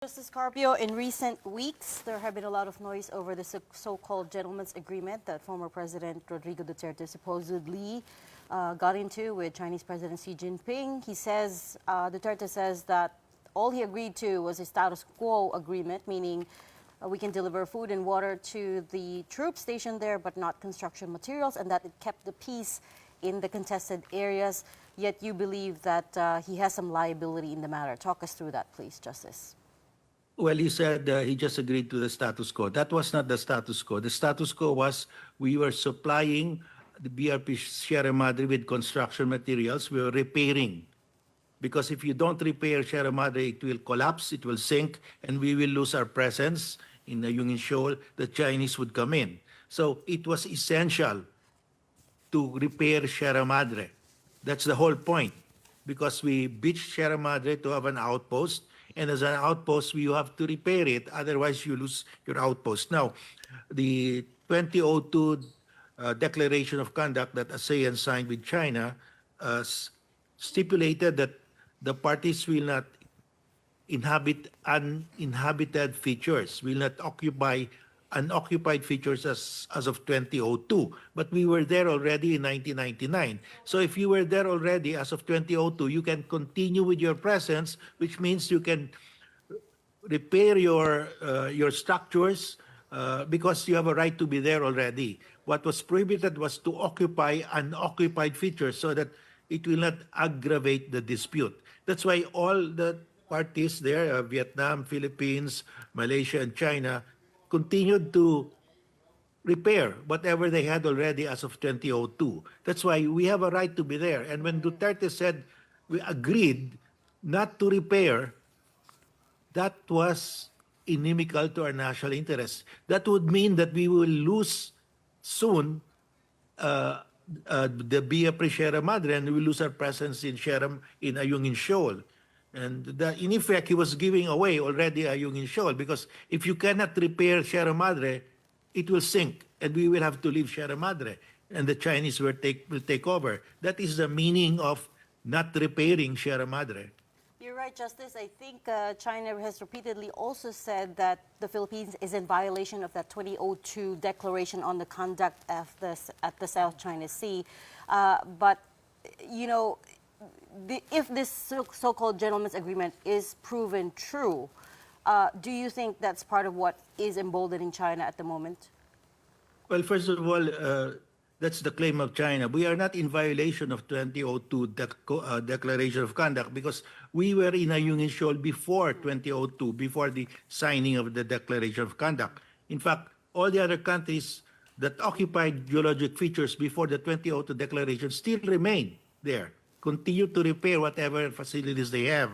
Justice Carpio, in recent weeks, there have been a lot of noise over the so-called gentleman's agreement that former President Rodrigo Duterte supposedly got into with Chinese President Xi Jinping. Duterte says that all he agreed to was a status quo agreement, meaning we can deliver food and water to the troops stationed there, but not construction materials, and that it kept the peace in the contested areas. Yet you believe that he has some liability in the matter. Talk us through that, please, Justice. Well, he said he just agreed to the status quo. That was not the status quo. The status quo was we were supplying the BRP Sierra Madre with construction materials. We were repairing. Because if you don't repair Sierra Madre, it will collapse, it will sink, and we will lose our presence in Ayungin Shoal. The Chinese would come in. So it was essential to repair Sierra Madre. That's the whole point. Because we beached Sierra Madre to have an outpost, and as an outpost, you have to repair it. Otherwise, you lose your outpost. Now, the 2002 Declaration of Conduct that ASEAN signed with China stipulated that the parties will not inhabit uninhabited features, will not occupy unoccupied features as of 2002. But we were there already in 1999. So if you were there already as of 2002, you can continue with your presence, which means you can repair your structures because you have a right to be there already. What was prohibited was to occupy unoccupied features so that it will not aggravate the dispute. That's why all the parties there, Vietnam, Philippines, Malaysia, and China, continued to repair whatever they had already as of 2002. That's why we have a right to be there. And when Duterte said we agreed not to repair, that was inimical to our national interests. That would mean that we will lose soon the BRP Sierra Madre, and we will lose our presence in Ayungin Shoal. And in effect, he was giving away already Ayungin Shoal, because if you cannot repair Sierra Madre, it will sink, and we will have to leave Sierra Madre, and the Chinese will take over. That is the meaning of not repairing Sierra Madre. You're right, Justice. I think China has repeatedly also said that the Philippines is in violation of that 2002 Declaration on the Conduct at the South China Sea. But, you know, if this so-called gentleman's agreement is proven true, do you think that's part of what is emboldening China at the moment? Well, first of all, that's the claim of China. We are not in violation of 2002 Declaration of Conduct because we were in Ayungin Shoal before 2002, before the signing of the Declaration of Conduct. In fact, all the other countries that occupied geologic features before the 2002 Declaration still remain there, continue to repair whatever facilities they have.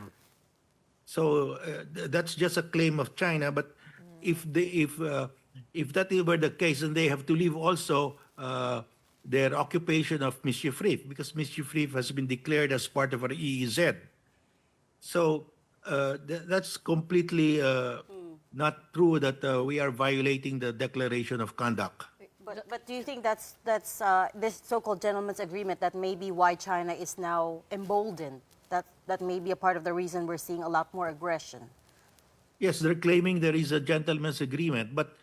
So that's just a claim of China. But if that were the case, then they have to leave also their occupation of Mischief Reef, because Mischief Reef has been declared as part of our EEZ. So that's completely not true that we are violating the Declaration of Conduct. But do you think that's this so-called gentleman's agreement that may be why China is now emboldened? That may be a part of the reason we're seeing a lot more aggression. Yes, they're claiming there is a gentleman's agreement, but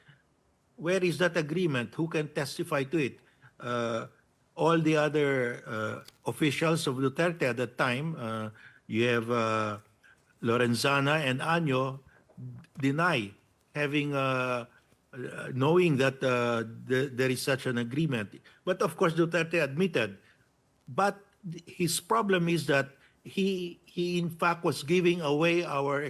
where is that agreement? Who can testify to it? All the other officials of Duterte at that time, you have Lorenzana and Año, deny having knowing that there is such an agreement. But of course, Duterte admitted. But his problem is that he in fact was giving away our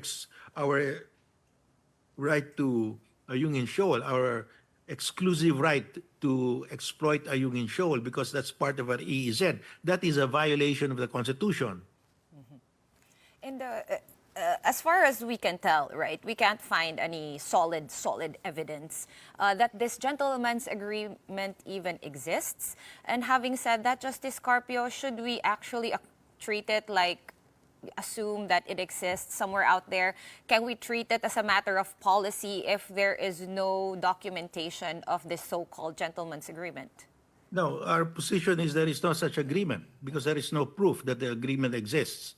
right to Ayungin Shoal, our exclusive right to exploit Ayungin Shoal, because that's part of our EEZ. That is a violation of the Constitution. And as far as we can tell, right, we can't find any solid evidence that this gentleman's agreement even exists. And having said that, Justice Carpio, should we actually treat it like, assume that it exists somewhere out there? Can we treat it as a matter of policy if there is no documentation of this so-called gentleman's agreement? No, our position is there is no such agreement because there is no proof that the agreement exists.